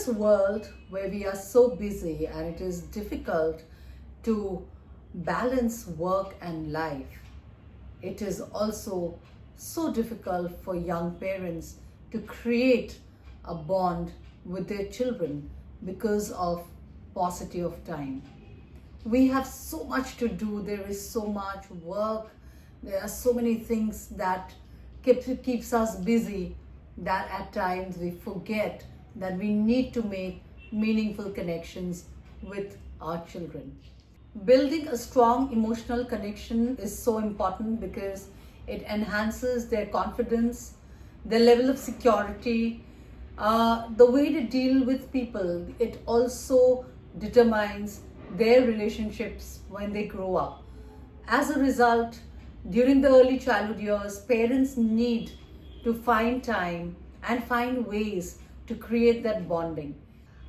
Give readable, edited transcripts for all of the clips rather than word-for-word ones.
this world where we are so busy and it is difficult to balance work and life, it is also so difficult for young parents to create a bond with their children because of paucity of time. We have so much to do, there is so much work, there are so many things that keeps us busy that at times we forget that we need to make meaningful connections with our children. Building a strong emotional connection is so important because it enhances their confidence, their level of security, the way they deal with people. It also determines their relationships when they grow up. As a result, during the early childhood years, parents need to find time and find ways to create that bonding.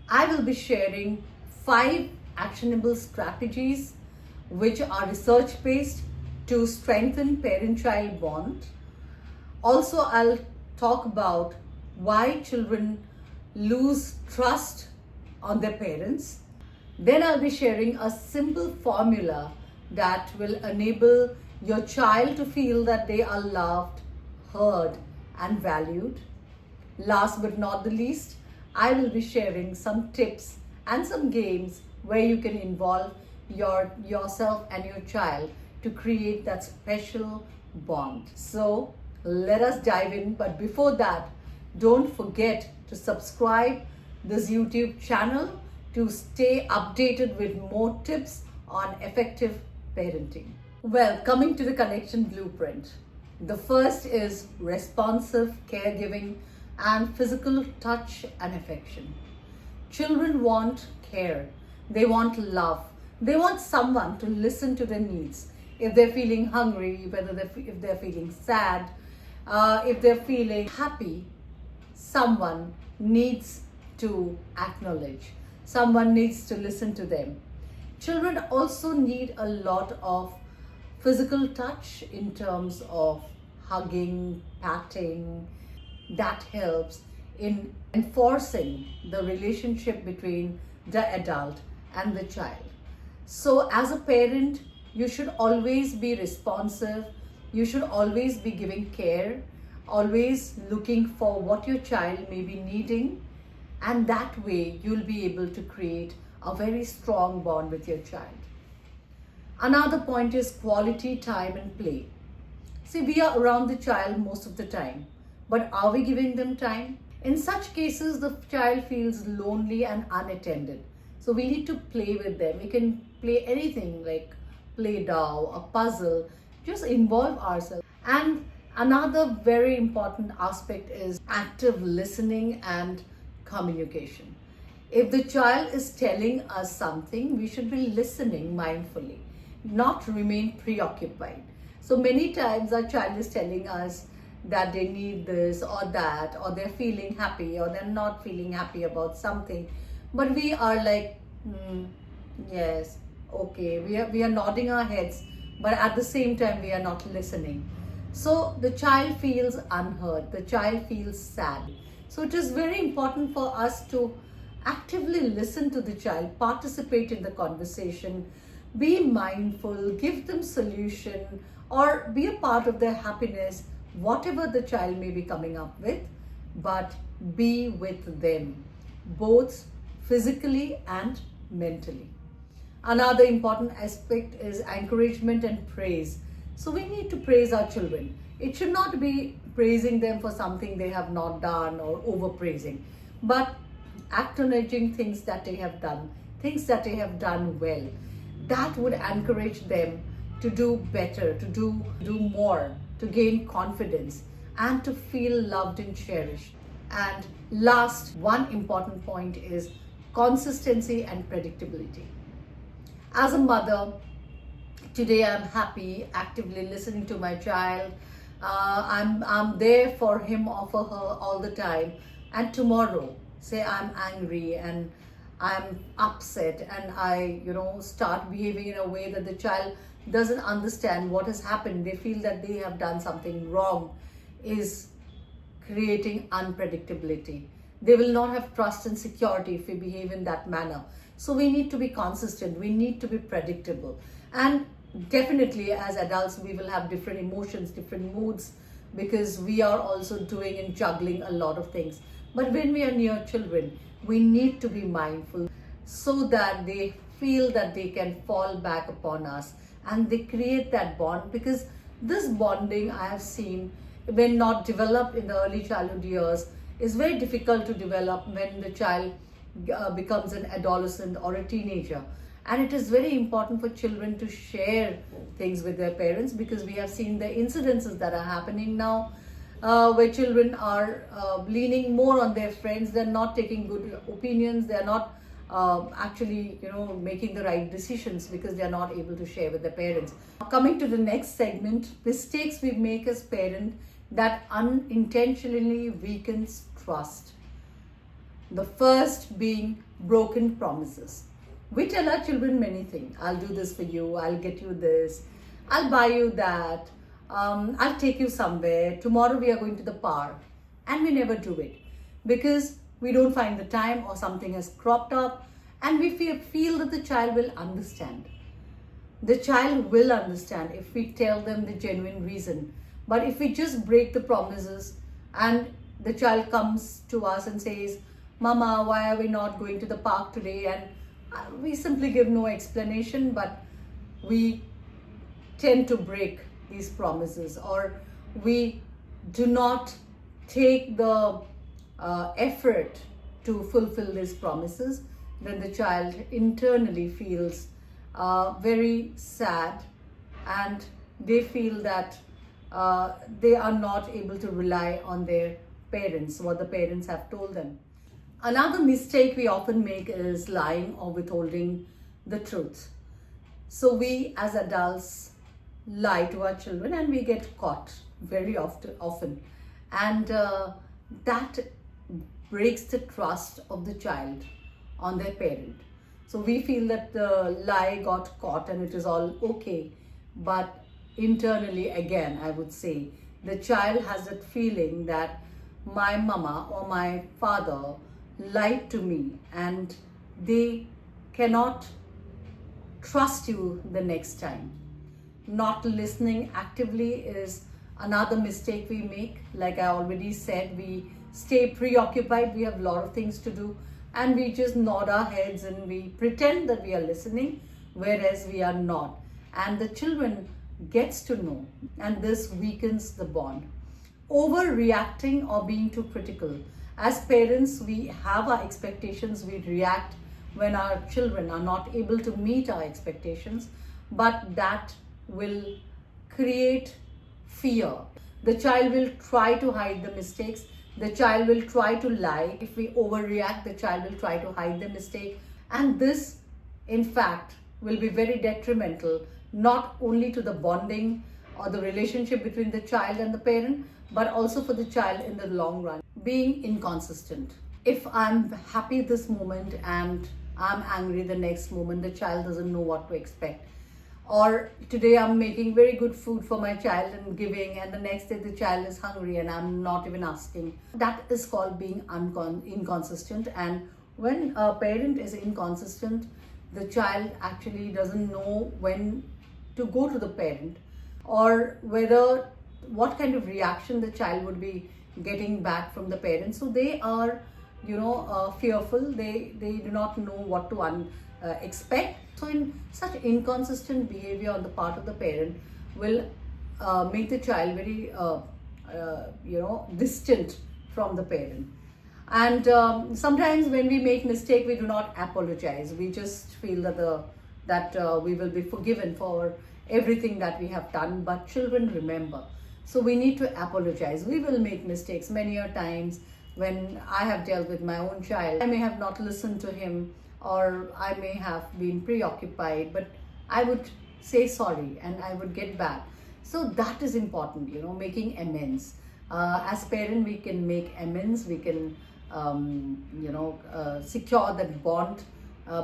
I will be sharing 5 actionable strategies which are research based to strengthen parent-child bond. Also, I'll talk about why children lose trust on their parents. Then I'll be sharing a simple formula that will enable your child to feel that they are loved, heard, and valued. Last but not the least, I will be sharing some tips and some games where you can involve yourself and your child to create that special bond. So let us dive in. But before that, don't forget to subscribe this YouTube channel to stay updated with more tips on effective parenting. Well, coming to the connection blueprint. The first is responsive caregiving and physical touch and affection. Children want care, they want love, they want someone to listen to their needs. If they're feeling hungry, if they're feeling sad, if they're feeling happy, someone needs to acknowledge, someone needs to listen to them. Children also need a lot of physical touch in terms of hugging, patting. That helps in enforcing the relationship between the adult and the child. So as a parent, you should always be responsive, you should always be giving care, always looking for what your child may be needing, and that way you'll be able to create a very strong bond with your child. Another point is quality time and play. See, we are around the child most of the time, but are we giving them time? In such cases, the child feels lonely and unattended. So we need to play with them. We can play anything like play doh, a puzzle, just involve ourselves. And another very important aspect is active listening and communication. If the child is telling us something, we should be listening mindfully, not remain preoccupied. So many times our child is telling us that they need this or that, or they're feeling happy or they're not feeling happy about something. But we are like, yes, okay, we are nodding our heads, but at the same time we are not listening. So the child feels unheard, the child feels sad. So it is very important for us to actively listen to the child, participate in the conversation, be mindful, give them solution, or be a part of their happiness, whatever the child may be coming up with, but be with them, both physically and mentally. Another important aspect is encouragement and praise. So we need to praise our children. It should not be praising them for something they have not done or overpraising, but acknowledging things that they have done, things that they have done well. That would encourage them to do better, to do more, to gain confidence, and to feel loved and cherished. And last, one important point is consistency and predictability. As a mother, today I'm happy, actively listening to my child. I'm there for him or for her all the time. And tomorrow, say I'm angry and I'm upset and I, start behaving in a way that the child doesn't understand what has happened. They feel that they have done something wrong, is creating unpredictability. They will not have trust and security if we behave in that manner. So we need to be consistent, we need to be predictable. And definitely as adults, we will have different emotions, different moods, because we are also doing and juggling a lot of things. But when we are near children, we need to be mindful so that they feel that they can fall back upon us and they create that bond. Because this bonding, I have seen, when not developed in the early childhood years, is very difficult to develop when the child becomes an adolescent or a teenager. And it is very important for children to share things with their parents, because we have seen the incidences that are happening now, where children are leaning more on their friends. They're not taking good opinions. They're not actually, making the right decisions because they're not able to share with their parents. Coming to the next segment, mistakes we make as parents that unintentionally weakens trust. The first being broken promises. We tell our children many things. I'll do this for you. I'll get you this. I'll buy you that. I'll take you somewhere. Tomorrow we are going to the park. And we never do it because we don't find the time, or something has cropped up, and we feel that the child will understand. The child will understand if we tell them the genuine reason. But if we just break the promises and the child comes to us and says, Mama, why are we not going to the park today? And we simply give no explanation, but we tend to break these promises, or we do not take the effort to fulfill these promises. Then the child internally feels very sad, and they feel that they are not able to rely on their parents, what the parents have told them. Another mistake we often make is lying or withholding the truth. So we as adults lie to our children, and we get caught very often. And that breaks the trust of the child on their parent. So we feel that the lie got caught and it is all okay. But internally, again, I would say, the child has that feeling that my mama or my father lied to me, and they cannot trust you the next time. Not listening actively is another mistake we make. Like I already said, we stay preoccupied, we have a lot of things to do, and we just nod our heads and we pretend that we are listening, whereas we are not. And the children gets to know, and this weakens the bond. Overreacting or being too critical. As parents, we have our expectations, we react when our children are not able to meet our expectations, but that will create fear. The child will try to hide the mistakes, the child will try to lie. If we overreact, the child will try to hide the mistake, and this, in fact, will be very detrimental, not only to the bonding or the relationship between the child and the parent, but also for the child in the long run. Being inconsistent. If I'm happy this moment and I'm angry the next moment, the child doesn't know what to expect. Or today I'm making very good food for my child and giving, and the next day the child is hungry and I'm not even asking. That is called being inconsistent. And when a parent is inconsistent, the child actually doesn't know when to go to the parent, or whether what kind of reaction the child would be getting back from the parents. So they are, fearful. They do not know what to expect. So in such inconsistent behavior on the part of the parent will make the child very, distant from the parent. And sometimes when we make mistake, we do not apologize. We just feel that we will be forgiven for everything that we have done. But children remember. So we need to apologize. We will make mistakes many a times. When I have dealt with my own child, I may have not listened to him, or I may have been preoccupied, but I would say sorry and I would get back. So that is important, making amends. As parent, we can make amends. We can, secure that bond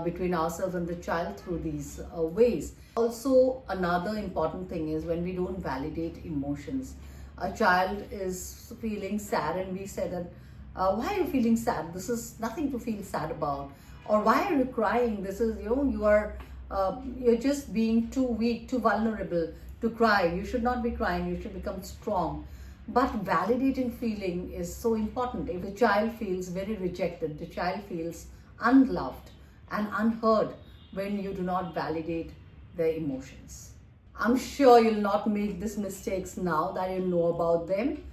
between ourselves and the child through these ways. Also, another important thing is when we don't validate emotions. A child is feeling sad and we say that Why are you feeling sad? This is nothing to feel sad about. Or why are you crying? This is, you're just being too weak, too vulnerable to cry. You should not be crying. You should become strong. But validating feeling is so important. If the child feels very rejected, the child feels unloved and unheard when you do not validate their emotions. I'm sure you'll not make these mistakes now that you know about them.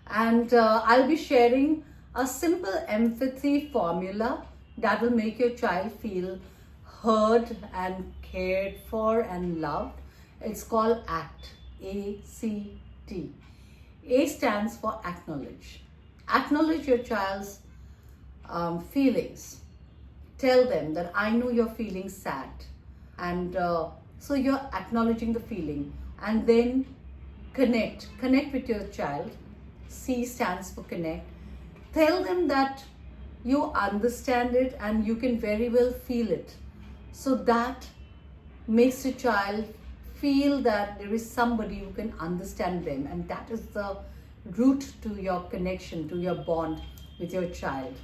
And I'll be sharing a simple empathy formula that will make your child feel heard and cared for and loved. It's called ACT, A-C-T. A stands for acknowledge. Acknowledge your child's feelings. Tell them that I know you're feeling sad. And so you're acknowledging the feeling. And then connect. Connect with your child. C stands for connect. Tell them that you understand it and you can very well feel it. So that makes the child feel that there is somebody who can understand them, and that is the root to your connection, to your bond with your child.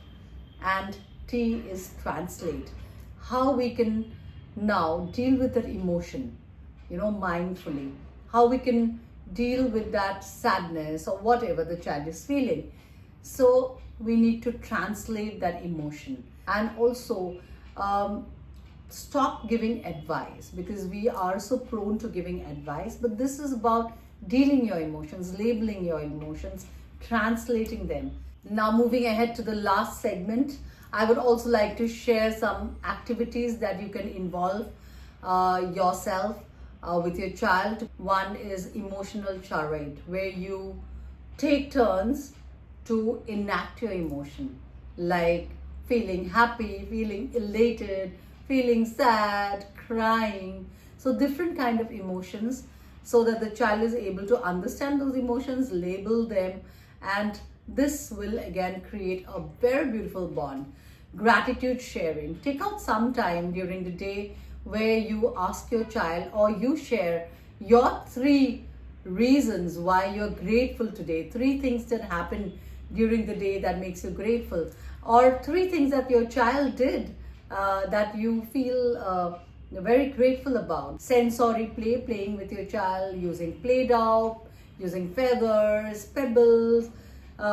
And T is translate. How we can now deal with that emotion, mindfully. How we can deal with that sadness or whatever the child is feeling. So we need to translate that emotion, and also stop giving advice, because we are so prone to giving advice. But this is about dealing your emotions, labeling your emotions, translating them. Now moving ahead to the last segment, I would also like to share some activities that you can involve yourself with your child. One is emotional charade, where you take turns to enact your emotion, like feeling happy, feeling elated, feeling sad, crying. So different kind of emotions, so that the child is able to understand those emotions, label them, and this will again create a very beautiful bond. Gratitude sharing. Take out some time during the day where you ask your child, or you share your 3 reasons why you're grateful today, 3 things that happened during the day that makes you grateful, or 3 things that your child did that you feel very grateful about. Sensory play, playing with your child using play-doh, using feathers, pebbles,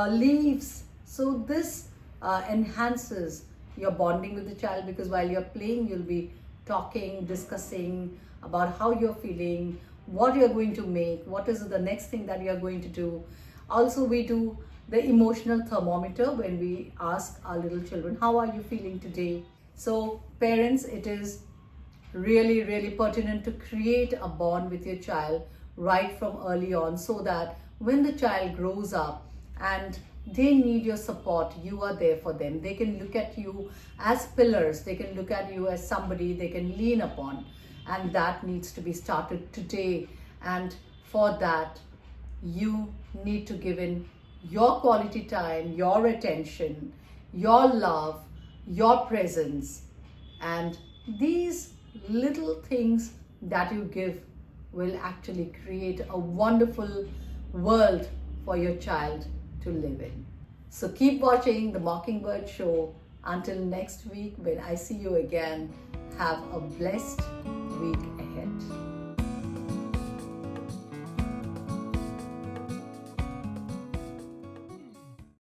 leaves. So this enhances your bonding with the child, because while you're playing, you'll be talking, discussing about how you're feeling, what you're going to make, what is the next thing that you're going to do. Also, we do the emotional thermometer when we ask our little children, how are you feeling today? So parents, it is really, really pertinent to create a bond with your child right from early on, so that when the child grows up and they need your support, you are there for them. They can look at you as pillars. They can look at you as somebody they can lean upon. And that needs to be started today. And for that, you need to give in your quality time, your attention, your love, your presence. And these little things that you give will actually create a wonderful world for your child to live in. So keep watching the Mockingbird Show. Until next week, when I see you again, have a blessed week